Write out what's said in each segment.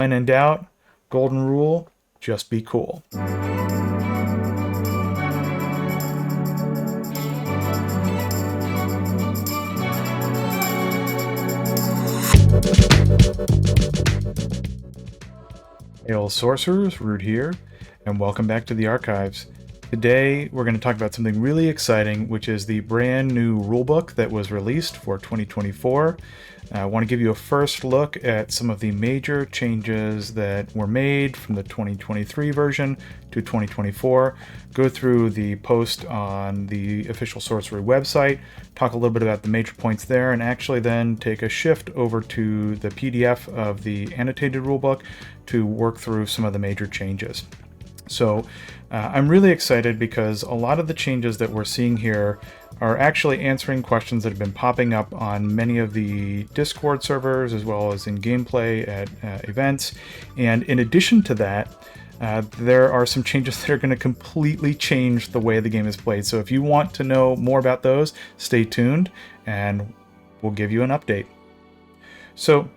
When in doubt, golden rule, just be cool. Hail sorcerers, Root here, and welcome back to the archives. Today we're going to talk about something really exciting, which is the brand new rulebook that was released for 2024. I want to give you a first look at some of the major changes that were made from the 2023 version to 2024, go through the post on the official Sorcery website, talk a little bit about the major points there, and actually then take a shift over to the PDF of the annotated rulebook to work through some of the major changes. So I'm really excited because a lot of the changes that we're seeing here are actually answering questions that have been popping up on many of the Discord servers as well as in gameplay at events. And in addition to that, there are some changes that are going to completely change the way the game is played. So if you want to know more about those, stay tuned and we'll give you an update. So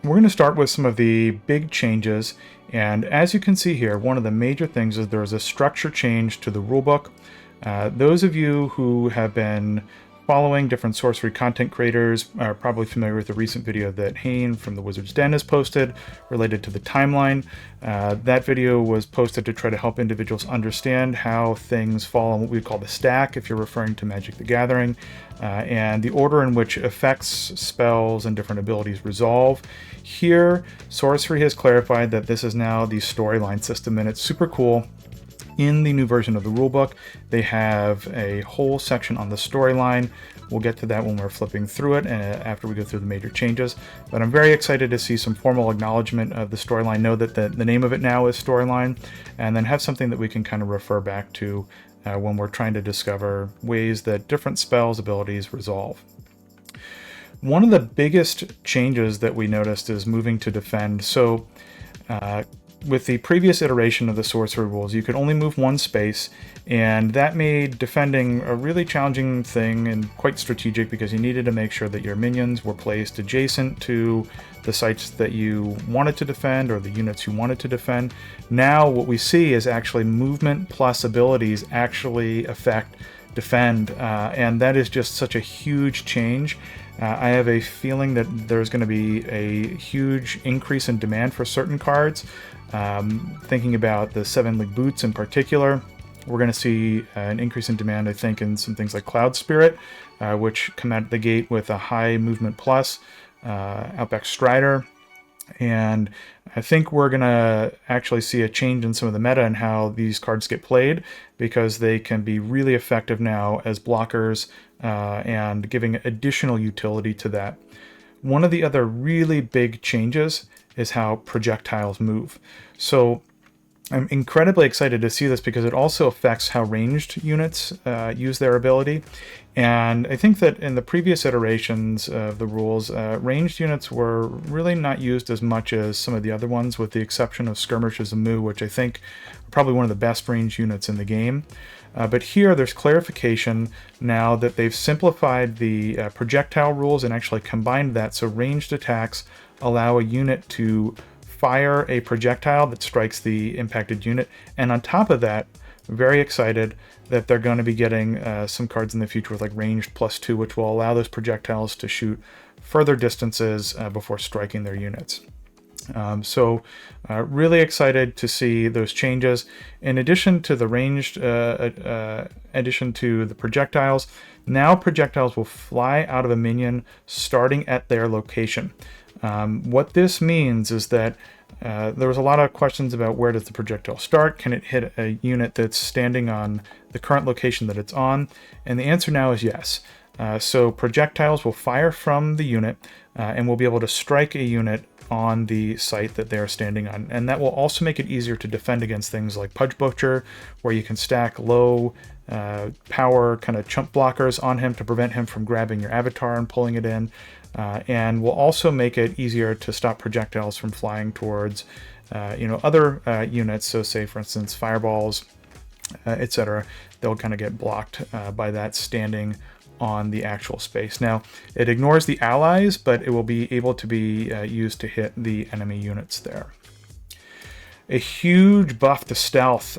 we're going to start with some of the big changes, and as you can see here, one of the major things is there's a structure change to the rulebook. Those of you who have been following different sorcery content creators are probably familiar with the recent video that Hayne from the Wizard's Den has posted related to the timeline. That video was posted to try to help individuals understand how things fall on what we call the stack, if you're referring to Magic the Gathering, and the order in which effects, spells, and different abilities resolve. Here, Sorcery has clarified that this is now the storyline system, and it's super cool. In the new version of the rulebook, they have a whole section on the storyline. We'll get to that when we're flipping through it after we go through the major changes. But I'm very excited to see some formal acknowledgement of the storyline. Know that the name of it now is storyline, and then have something that we can kind of refer back to when we're trying to discover ways that different spells, abilities resolve. One of the biggest changes that we noticed is moving to defend. So with the previous iteration of the sorcery rules, you could only move one space, and that made defending a really challenging thing and quite strategic because you needed to make sure that your minions were placed adjacent to the sites that you wanted to defend or the units you wanted to defend. Now what we see is actually movement plus abilities actually affect defend, and that is just such a huge change. I have a feeling that there's going to be a huge increase in demand for certain cards. Thinking about the 7 League Boots in particular, we're going to see an increase in demand, I think, in some things like Cloud Spirit, which come out the gate with a high movement plus, Outback Strider, and I think we're going to actually see a change in some of the meta and how these cards get played, because they can be really effective now as blockers and giving additional utility to that. One of the other really big changes is how projectiles move. So I'm incredibly excited to see this because it also affects how ranged units use their ability. And I think that in the previous iterations of the rules, ranged units were really not used as much as some of the other ones, with the exception of Skirmishers and Moo, which I think are probably one of the best ranged units in the game. But here there's clarification now that they've simplified the projectile rules and actually combined that, so ranged attacks allow a unit to fire a projectile that strikes the impacted unit. And on top of that, very excited that they're going to be getting some cards in the future with like ranged +2, which will allow those projectiles to shoot further distances before striking their units. So really excited to see those changes. In addition to the ranged addition to the projectiles, now projectiles will fly out of a minion starting at their location. What this means is that there was a lot of questions about where does the projectile start? Can it hit a unit that's standing on the current location that it's on? And the answer now is yes. So projectiles will fire from the unit and will be able to strike a unit on the site that they're standing on. And that will also make it easier to defend against things like Pudge Butcher, where you can stack low power kind of chump blockers on him to prevent him from grabbing your avatar and pulling it in. And will also make it easier to stop projectiles from flying towards other units. So say, for instance, fireballs, etc. They'll kind of get blocked by that standing on the actual space. Now, it ignores the allies, but it will be able to be used to hit the enemy units there. a huge buff to stealth.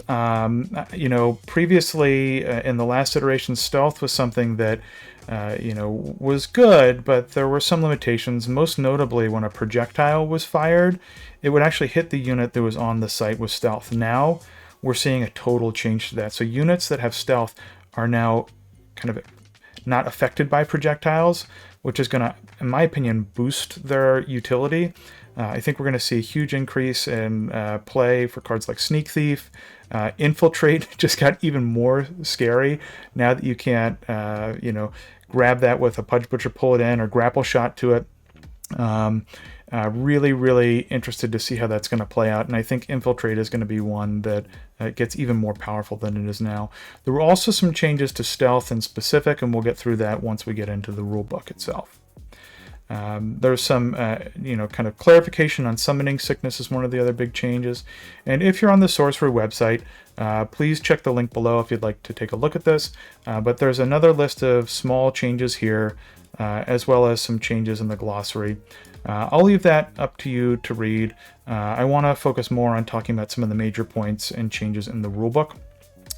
Previously in the last iteration, stealth was something that was good, but there were some limitations. Most notably, when a projectile was fired, it would actually hit the unit that was on the site with stealth. Now we're seeing a total change to that. So units that have stealth are now kind of not affected by projectiles, which is going to, in my opinion, boost their utility. I think we're going to see a huge increase in play for cards like Sneak Thief. Infiltrate just got even more scary now that you can't, grab that with a Pudge Butcher, pull it in, or grapple shot to it. Really, really interested to see how that's going to play out. And I think Infiltrate is going to be one that gets even more powerful than it is now. There were also some changes to Stealth in specific, and we'll get through that once we get into the rulebook itself. There's some, kind of clarification on Summoning Sickness is one of the other big changes. And if you're on the Sorcery website, please check the link below if you'd like to take a look at this. But there's another list of small changes here, as well as some changes in the glossary. I'll leave that up to you to read. I want to focus more on talking about some of the major points and changes in the rulebook.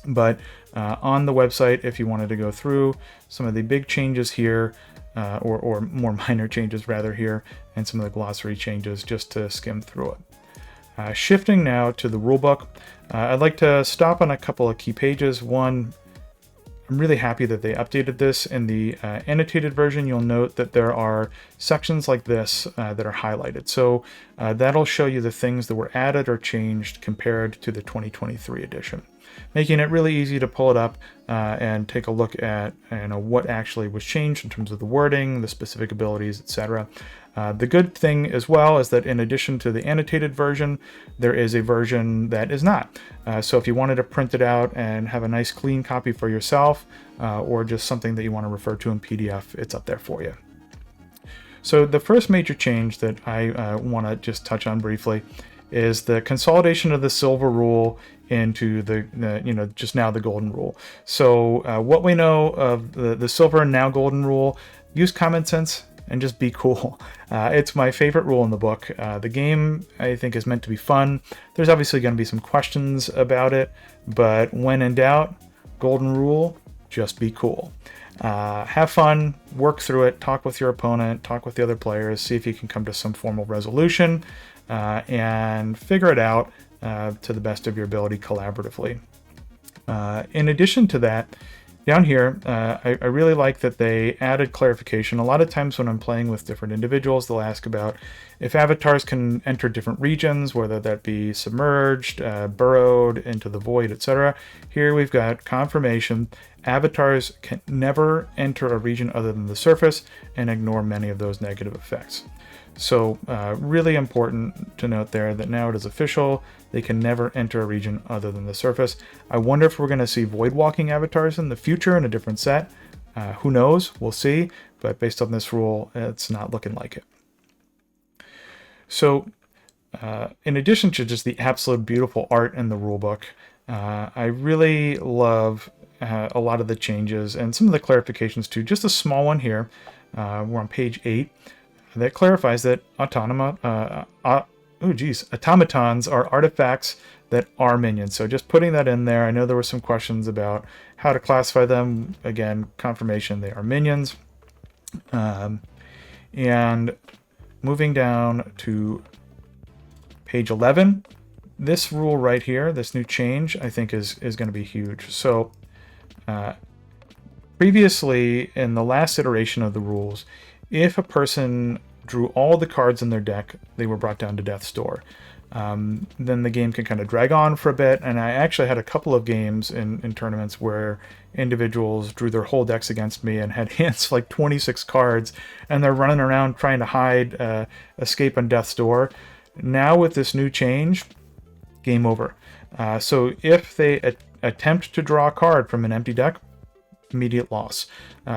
But on the website, if you wanted to go through some of the big changes here, or more minor changes rather here, and some of the glossary changes, just to skim through it. Shifting now to the rulebook, I'd like to stop on a couple of key pages. One, I'm really happy that they updated this. In the annotated version, you'll note that there are sections like this that are highlighted. So that'll show you the things that were added or changed compared to the 2023 edition, making it really easy to pull it up and take a look at what actually was changed in terms of the wording, the specific abilities, etc. The good thing as well is that in addition to the annotated version, there is a version that is not. So if you wanted to print it out and have a nice clean copy for yourself, or just something that you want to refer to in PDF, it's up there for you. So the first major change that I want to just touch on briefly is the consolidation of the silver rule into the just now the golden rule. So what we know of the silver and now golden rule: use common sense and just be cool. It's my favorite rule in the book. The game, I think, is meant to be fun. There's obviously going to be some questions about it, but when in doubt, golden rule, just be cool. Have fun, work through it, talk with your opponent, talk with the other players, see if you can come to some formal resolution, and figure it out to the best of your ability collaboratively. In addition to that, down here, I really like that they added clarification. A lot of times when I'm playing with different individuals, they'll ask about if avatars can enter different regions, whether that be submerged, burrowed into the void, etc. Here we've got confirmation. Avatars can never enter a region other than the surface and ignore many of those negative effects. So really important to note there that now it is official. They can never enter a region other than the surface. I wonder if we're going to see void walking avatars in the future in a different set. Who knows? We'll see. But based on this rule, it's not looking like it. So in addition to just the absolute beautiful art in the rulebook, I really love a lot of the changes and some of the clarifications too. Just a small one here. We're on page 8. That clarifies that automatons are artifacts that are minions. So just putting that in there. I know there were some questions about how to classify them. Again, confirmation, they are minions. And moving down to page 11, this rule right here, this new change, I think is going to be huge. So previously, in the last iteration of the rules, if a person drew all the cards in their deck, they were brought down to death's door. Then the game can kind of drag on for a bit, and I actually had a couple of games in tournaments where individuals drew their whole decks against me and had hands like 26 cards, and they're running around trying to hide, escape on death's door. Now with this new change, game over. So if they attempt to draw a card from an empty deck, immediate loss.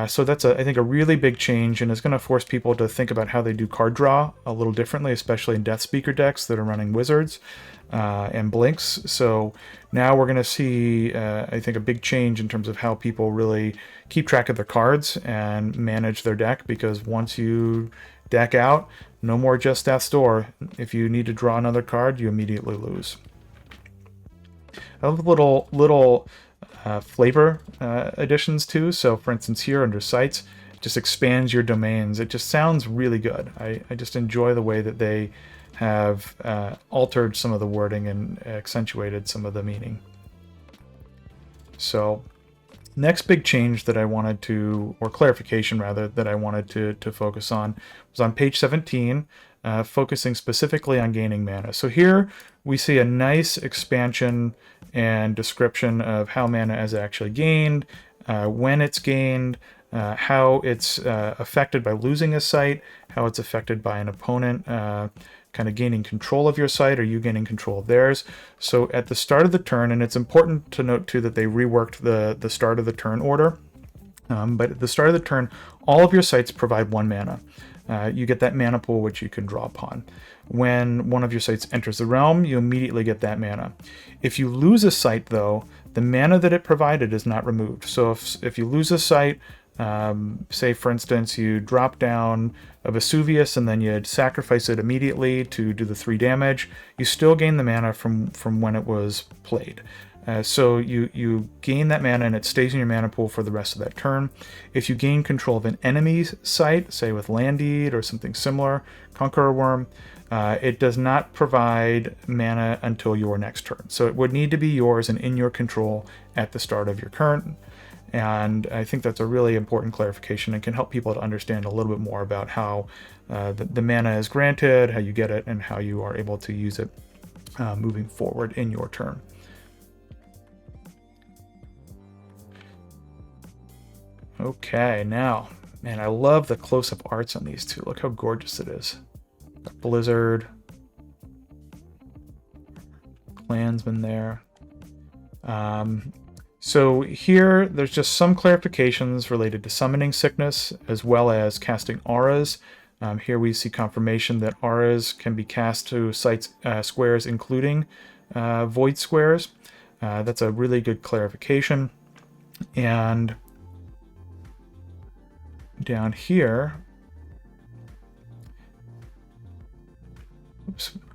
So that's, I think, a really big change, and is going to force people to think about how they do card draw a little differently, especially in Death Speaker decks that are running wizards and blinks. So now we're going to see, I think, a big change in terms of how people really keep track of their cards and manage their deck, because once you deck out, no more just Death's Door. If you need to draw another card, you immediately lose. I love little flavor additions too. So for instance, here under sites, it just expands your domains. It just sounds really good. I just enjoy the way that they have altered some of the wording and accentuated some of the meaning. So next big change that I wanted to, or clarification rather, that I wanted to focus on was on page 17, focusing specifically on gaining mana. So here we see a nice expansion and description of how mana is actually gained, when it's gained, how it's affected by losing a site, how it's affected by an opponent kind of gaining control of your site, or you gaining control of theirs. So at the start of the turn, and it's important to note too that they reworked the start of the turn order, but at the start of the turn, all of your sites provide 1 mana. You get that mana pool which you can draw upon. When one of your sites enters the realm, you immediately get that mana. If you lose a site though, the mana that it provided is not removed. So if you lose a site, say for instance you drop down a Vesuvius and then you'd sacrifice it immediately to do the 3 damage, you still gain the mana from when it was played. So you gain that mana and it stays in your mana pool for the rest of that turn. If you gain control of an enemy's site, say with Land Deed or something similar, Conqueror Worm, it does not provide mana until your next turn. So it would need to be yours and in your control at the start of your turn. And I think that's a really important clarification and can help people to understand a little bit more about how the mana is granted, how you get it, and how you are able to use it moving forward in your turn. Okay, now, man, I love the close-up arts on these two. Look how gorgeous it is. Blizzard, Clansman there. So here, there's just some clarifications related to summoning sickness, as well as casting auras. Here we see confirmation that auras can be cast to sites, squares, including void squares. That's a really good clarification. And down here,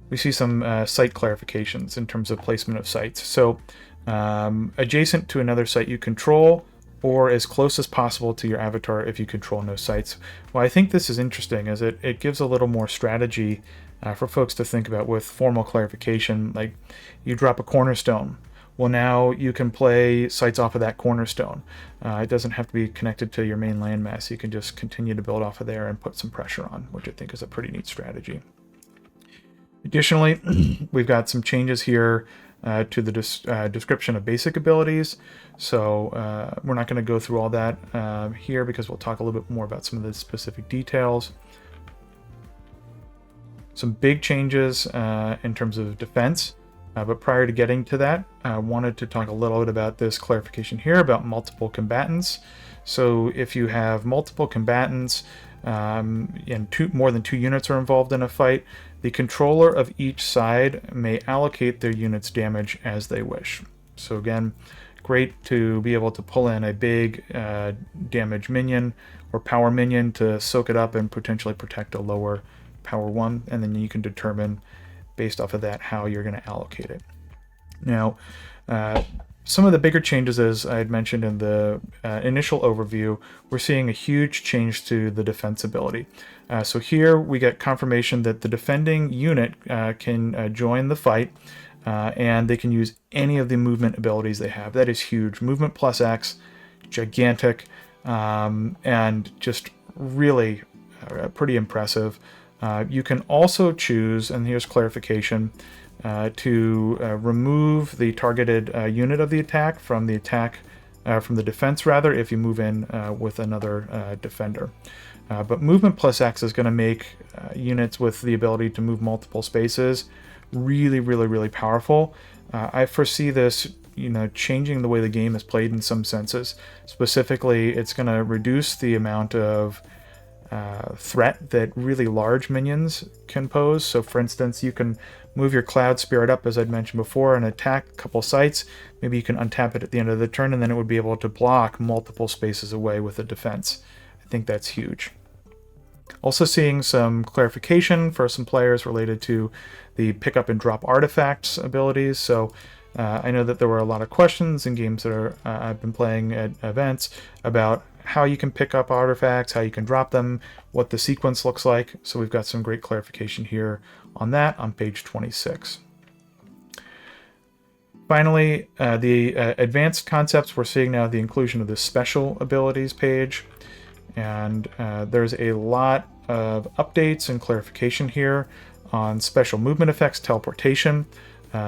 we see some site clarifications in terms of placement of sites. So adjacent to another site you control, or as close as possible to your avatar if you control no sites. Well, I think this is interesting as it gives a little more strategy for folks to think about with formal clarification. Like you drop a cornerstone. Well, now you can play sites off of that cornerstone. It doesn't have to be connected to your main landmass. You can just continue to build off of there and put some pressure on, which I think is a pretty neat strategy. Additionally, we've got some changes here to the description of basic abilities. So we're not going to go through all that here because we'll talk a little bit more about some of the specific details. Some big changes in terms of defense. But prior to getting to that, I wanted to talk a little bit about this clarification here about multiple combatants. So if you have multiple combatants and more than 2 units are involved in a fight, the controller of each side may allocate their unit's damage as they wish. So again, great to be able to pull in a big damage minion or power minion to soak it up and potentially protect a lower power one, and then you can determine based off of that how you're going to allocate it. Now, some of the bigger changes, as I had mentioned in the initial overview, we're seeing a huge change to the defense ability. So here we get confirmation that the defending unit can join the fight, and they can use any of the movement abilities they have. That is huge. Movement plus X, gigantic, and just really pretty impressive. You can also choose, and here's clarification, to remove the targeted unit of the attack from the defense rather, if you move in with another defender. But movement plus X is going to make units with the ability to move multiple spaces really, really, really powerful. I foresee this, changing the way the game is played in some senses. Specifically, it's going to reduce the amount of threat that really large minions can pose. So for instance, you can move your Cloud Spirit up, as I'd mentioned before, and attack a couple sites. Maybe you can untap it at the end of the turn, and then it would be able to block multiple spaces away with a defense. I think that's huge. Also seeing some clarification for some players related to the pick up and drop artifacts abilities. So I know that there were a lot of questions in games that I've been playing at events about how you can pick up artifacts, how you can drop them, what the sequence looks like. So we've got some great clarification here on that on page 26. Finally, the advanced concepts, we're seeing now the inclusion of the special abilities page. And there's a lot of updates and clarification here on special movement effects, teleportation.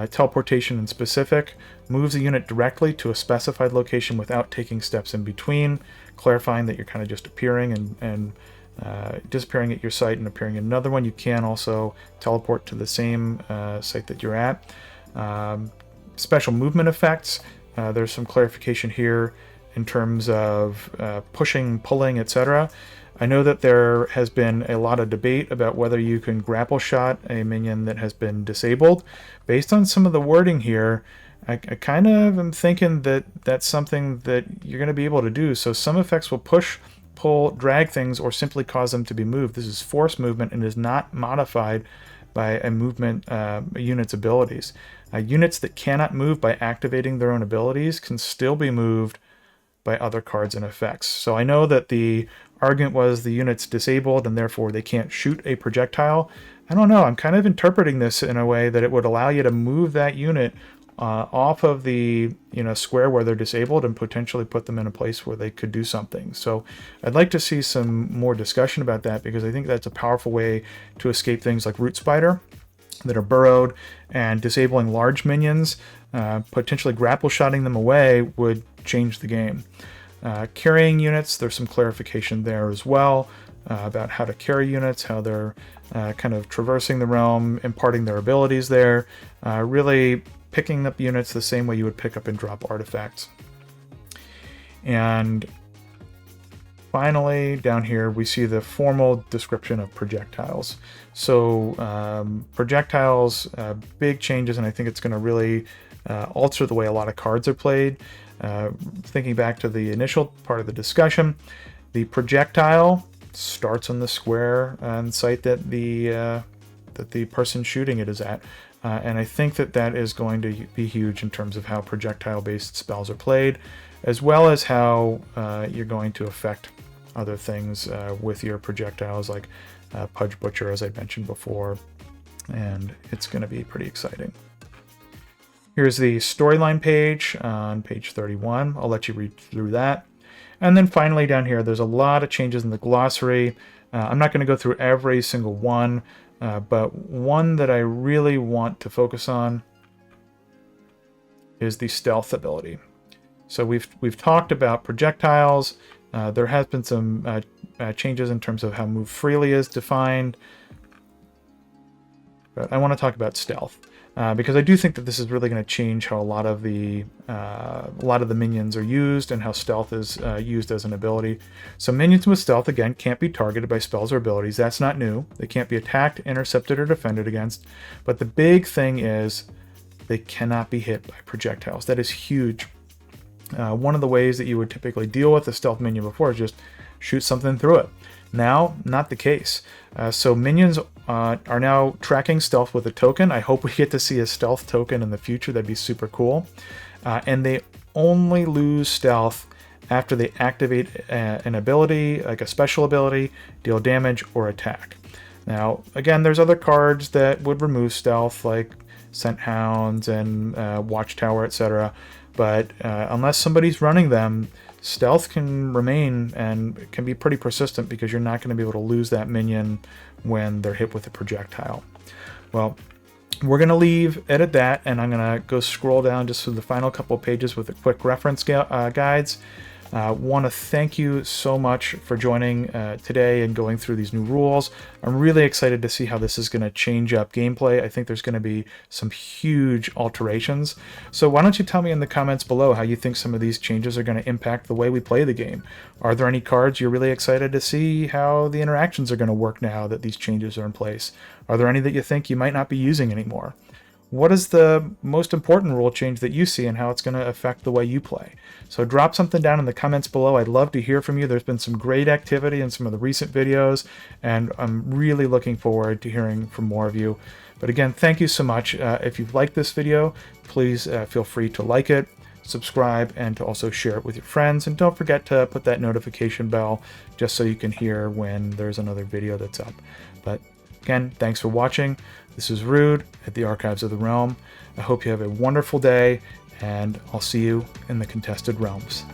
Teleportation in specific moves a unit directly to a specified location without taking steps in between, clarifying that you're kind of just appearing and disappearing at your site and appearing in another one. You can also teleport to the same site that you're at. Special movement effects, there's some clarification here in terms of pushing, pulling, etc. I know that there has been a lot of debate about whether you can grapple shot a minion that has been disabled. Based on some of the wording here, I kind of am thinking that that's something that you're going to be able to do. So some effects will push, pull, drag things, or simply cause them to be moved. This is force movement and is not modified by a unit's abilities. Units that cannot move by activating their own abilities can still be moved by other cards and effects. So I know that the argument was the unit's disabled and therefore they can't shoot a projectile. I don't know, I'm kind of interpreting this in a way that it would allow you to move that unit off of the square where they're disabled and potentially put them in a place where they could do something. So I'd like to see some more discussion about that, because I think that's a powerful way to escape things like Root Spider that are burrowed, and disabling large minions, potentially grapple shotting them away would change the game. Carrying units, there's some clarification there as well about how to carry units, how they're kind of traversing the realm, imparting their abilities there, really picking up units the same way you would pick up and drop artifacts. And finally, down here, we see the formal description of projectiles. So projectiles, big changes, and I think it's going to really alter the way a lot of cards are played. Thinking back to the initial part of the discussion, the projectile starts on the square and site that the person shooting it is at. And I think that is going to be huge in terms of how projectile-based spells are played, as well as how you're going to affect other things with your projectiles, like Pudge Butcher, as I mentioned before, and it's going to be pretty exciting. Here's the storyline page on page 31. I'll let you read through that. And then finally down here, there's a lot of changes in the glossary. I'm not going to go through every single one, but one that I really want to focus on is the stealth ability. So we've talked about projectiles. There has been some changes in terms of how move freely is defined, but I want to talk about stealth because I do think that this is really going to change how a lot of the minions are used and how stealth is used as an ability. So minions with stealth, again, can't be targeted by spells or abilities. That's not new. They can't be attacked, intercepted, or defended against. But the big thing is they cannot be hit by projectiles. That is huge. One of the ways that you would typically deal with a stealth minion before is just shoot something through it. Now, not the case. So minions are now tracking stealth with a token. I hope we get to see a stealth token in the future. That'd be super cool. And they only lose stealth after they activate an ability, like a special ability, deal damage, or attack. Now, again, there's other cards that would remove stealth, like Scent Hounds and Watchtower, etc. But unless somebody's running them, stealth can remain and can be pretty persistent because you're not going to be able to lose that minion when they're hit with a projectile. Well, we're going to leave it at that, and I'm going to go scroll down just through the final couple of pages with the quick reference guides. Want to thank you so much for joining today and going through these new rules. I'm really excited to see how this is going to change up gameplay. I think there's going to be some huge alterations. So why don't you tell me in the comments below how you think some of these changes are going to impact the way we play the game. Are there any cards you're really excited to see how the interactions are going to work now that these changes are in place? Are there any that you think you might not be using anymore? what is the most important rule change that you see and how it's going to affect the way you play. So drop something down in the comments below. I'd love to hear from you. There's been some great activity in some of the recent videos, and I'm really looking forward to hearing from more of you. But again, thank you so much. If you've liked this video, please feel free to like it, subscribe, and to also share it with your friends. And don't forget to put that notification bell just so you can hear when there's another video that's up. But again, thanks for watching. This is Rude at the Archives of the Realm. I hope you have a wonderful day, and I'll see you in the Contested Realms.